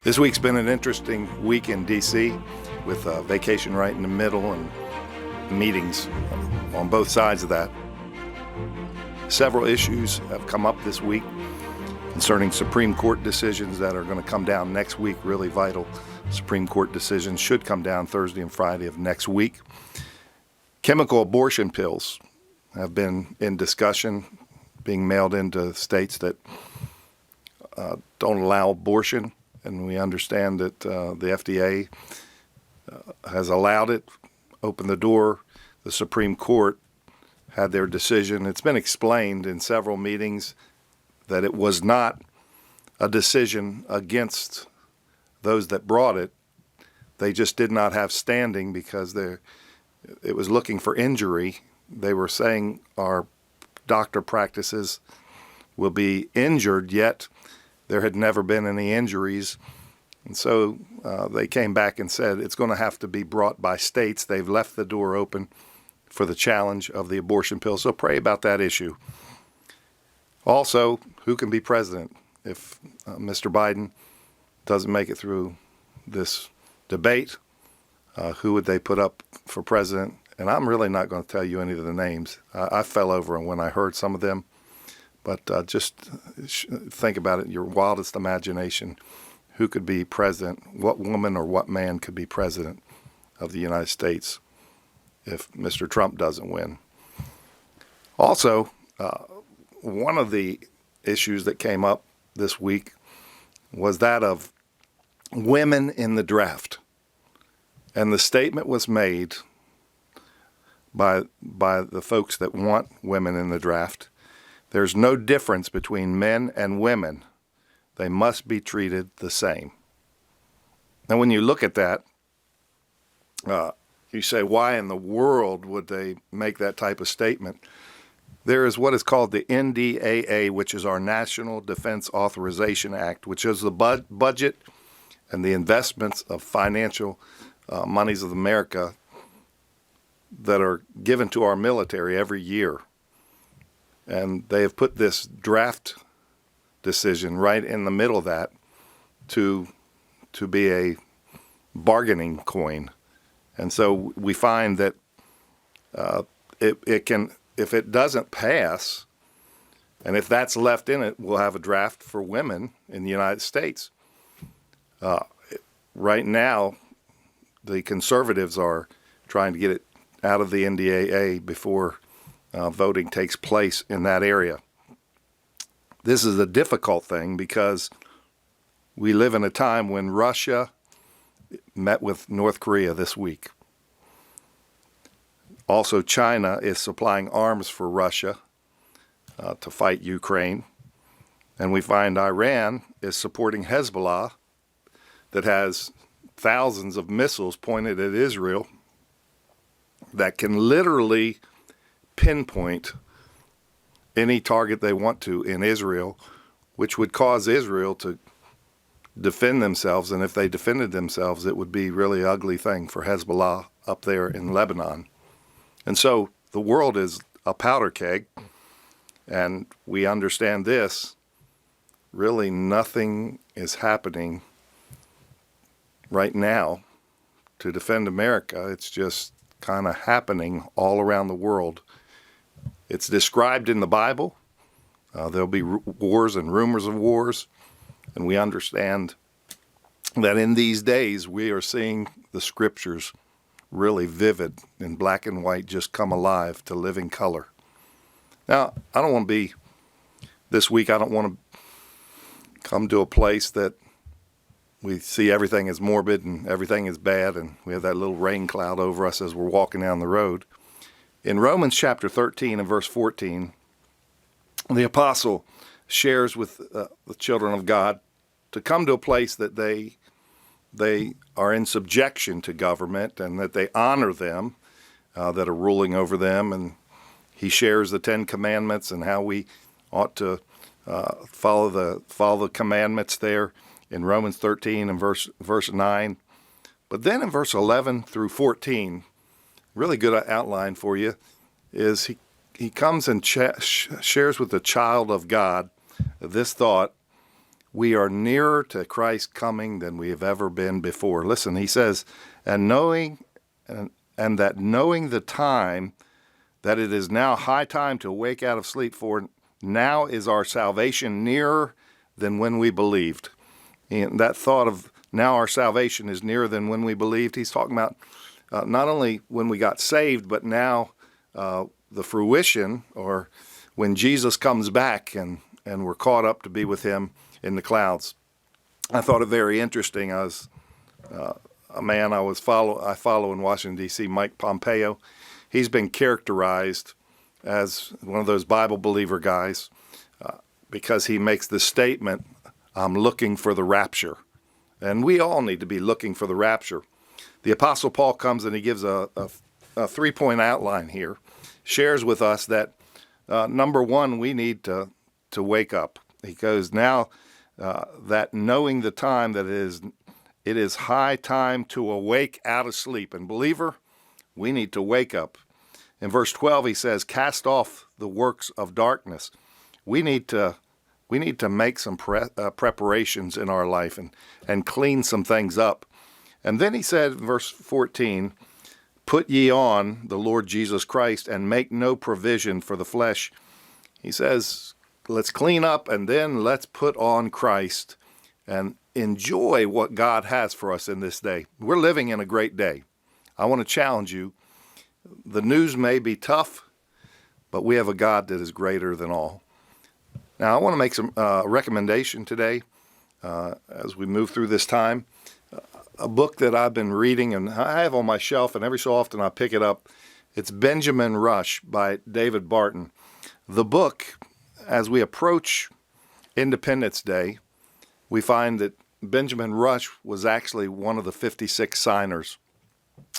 This week's been an interesting week in D.C. with vacation right in the middle and meetings on both sides of that. Several issues have come up this week concerning Supreme Court decisions that are going to come down next week. Really vital Supreme Court decisions should come down Thursday and Friday of next week. Chemical abortion pills have been in discussion, being mailed into states that don't allow abortion. And we understand that the FDA has allowed it, opened the door. The Supreme Court had their decision. It's been explained in several meetings that it was not a decision against those that brought it. They just did not have standing because it was looking for injury. They were saying our doctor practices will be injured, yet there had never been any injuries. And so they came back and said it's going to have to be brought by states. They've left the door open for the challenge of the abortion pill. So pray about that issue. Also, who can be president if Mr. Biden doesn't make it through this debate? Who would they put up for president? And I'm really not going to tell you any of the names. I fell over when I heard some of them. But just think about it, your wildest imagination. Who could be president? What woman or what man could be president of the United States if Mr. Trump doesn't win? Also, one of the issues that came up this week was that of women in the draft. And the statement was made by the folks that want women in the draft. There's no difference between men and women. They must be treated the same. Now, when you look at that, you say, why in the world would they make that type of statement? There is what is called the NDAA, which is our National Defense Authorization Act, which is the budget and the investments of financial monies of America that are given to our military every year. And they have put this draft decision right in the middle of that to be a bargaining coin. And so we find that it can, if it doesn't pass, and if that's left in it, we'll have a draft for women in the United States. Right now, the conservatives are trying to get it out of the NDAA before voting takes place in that area. This is a difficult thing because we live in a time when Russia met with North Korea this week. Also, China is supplying arms for Russia to fight Ukraine. And we find Iran is supporting Hezbollah that has thousands of missiles pointed at Israel that can literally pinpoint any target they want to in Israel, which would cause Israel to defend themselves. And if they defended themselves, it would be really ugly thing for Hezbollah up there in Lebanon. And so the world is a powder keg, and we understand this. Really nothing is happening right now to defend America. It's just kind of happening all around the world. It's described in the Bible. There'll be wars and rumors of wars. And we understand that in these days we are seeing the scriptures really vivid in black and white just come alive to living color. Now, I don't want to be, this week I don't want to come to a place that we see everything is morbid and everything is bad and we have that little rain cloud over us as we're walking down the road. In Romans chapter 13 and verse 14, the apostle shares with the children of God to come to a place that they are in subjection to government and that they honor them that are ruling over them. And he shares the 10 commandments and how we ought to follow the commandments there in Romans 13 and verse 9. But then in verse 11 through 14, really good outline for you, is he comes and shares with the child of God this thought: we are nearer to Christ's coming than we have ever been before. Listen, he says, and that knowing the time, that it is now high time to wake out of sleep, for now is our salvation nearer than when we believed. And that thought of now our salvation is nearer than when we believed, he's talking about not only when we got saved, but now the fruition, or when Jesus comes back and we're caught up to be with him in the clouds. I thought it very interesting. I was a man I follow in Washington, D.C., Mike Pompeo. He's been characterized as one of those Bible believer guys because he makes the statement, I'm looking for the rapture. And we all need to be looking for the rapture. The Apostle Paul comes and he gives a 3-point outline here, shares with us that, number one, we need to wake up. He goes, now that knowing the time, that it is high time to awake out of sleep. And believer, we need to wake up. In verse 12, he says, cast off the works of darkness. We need to make some preparations in our life and clean some things up. And then he said in verse 14, put ye on the Lord Jesus Christ and make no provision for the flesh. He says, let's clean up and then let's put on Christ and enjoy what God has for us in this day. We're living in a great day. I want to challenge you. The news may be tough, but we have a God that is greater than all. Now, I want to make some recommendation today as we move through this time. A book that I've been reading and I have on my shelf, and every so often I pick it up. It's Benjamin Rush by David Barton. The book, as we approach Independence Day, we find that Benjamin Rush was actually one of the 56 signers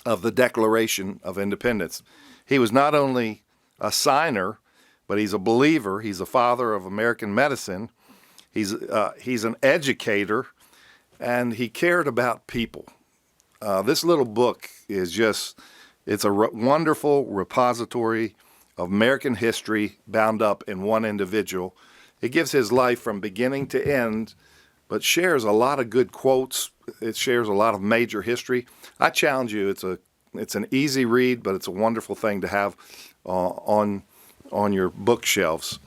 of the Declaration of Independence. He was not only a signer, but he's a believer. He's a father of American medicine. He's an educator, and he cared about people. This little book is it's a wonderful repository of American history bound up in one individual. It gives his life from beginning to end, but shares a lot of good quotes. It shares a lot of major history. I challenge you, it's an easy read, but it's a wonderful thing to have on your bookshelves.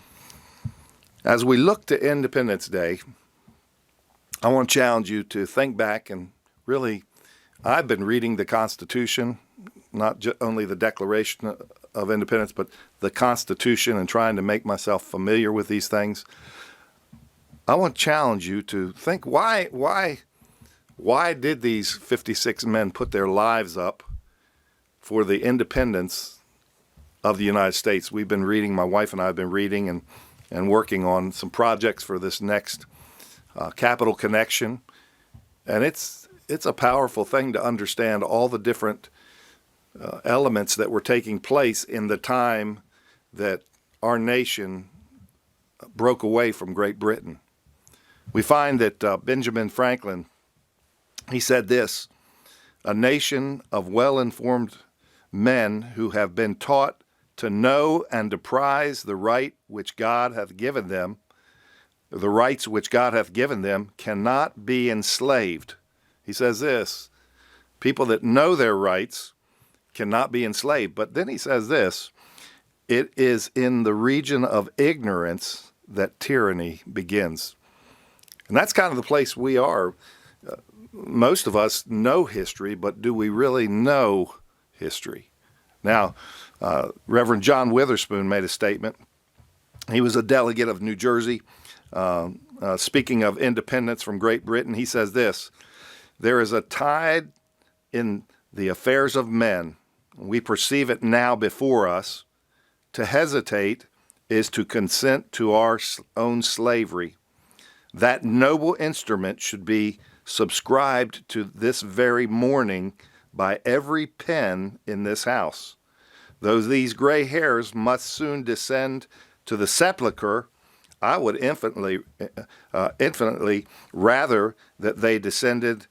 As we look to Independence Day, I want to challenge you to think back and really, I've been reading the Constitution, not only the Declaration of Independence, but the Constitution, and trying to make myself familiar with these things. I want to challenge you to think, why did these 56 men put their lives up for the independence of the United States? We've been reading, my wife and I have been reading and working on some projects for this next Capital Connection. And it's a powerful thing to understand all the different elements that were taking place in the time that our nation broke away from Great Britain. We find that Benjamin Franklin, he said this, a nation of well-informed men who have been taught to know and to prize the right which God hath given them, the rights which God hath given them, cannot be enslaved. He says this, people that know their rights cannot be enslaved. But then he says this, it is in the region of ignorance that tyranny begins. And that's kind of the place we are. Most of us know history, but do we really know history? Now, Reverend John Witherspoon made a statement. He was a delegate of New Jersey. Speaking of independence from Great Britain, he says this, there is a tide in the affairs of men. We perceive it now before us. To hesitate is to consent to our own slavery. That noble instrument should be subscribed to this very morning by every pen in this house. Though these gray hairs must soon descend to the sepulchre, I would infinitely rather that they descended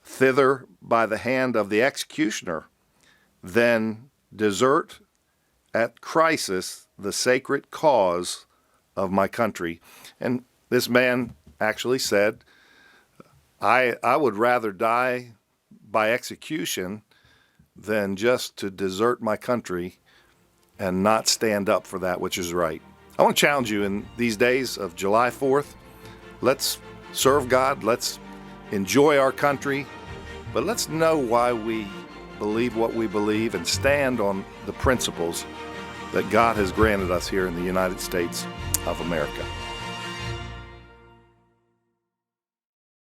thither by the hand of the executioner than desert at crisis the sacred cause of my country. And this man actually said, I would rather die by execution than just to desert my country and not stand up for that which is right. I want to challenge you in these days of July 4th. Let's serve God. Let's enjoy our country. But let's know why we believe what we believe and stand on the principles that God has granted us here in the United States of America.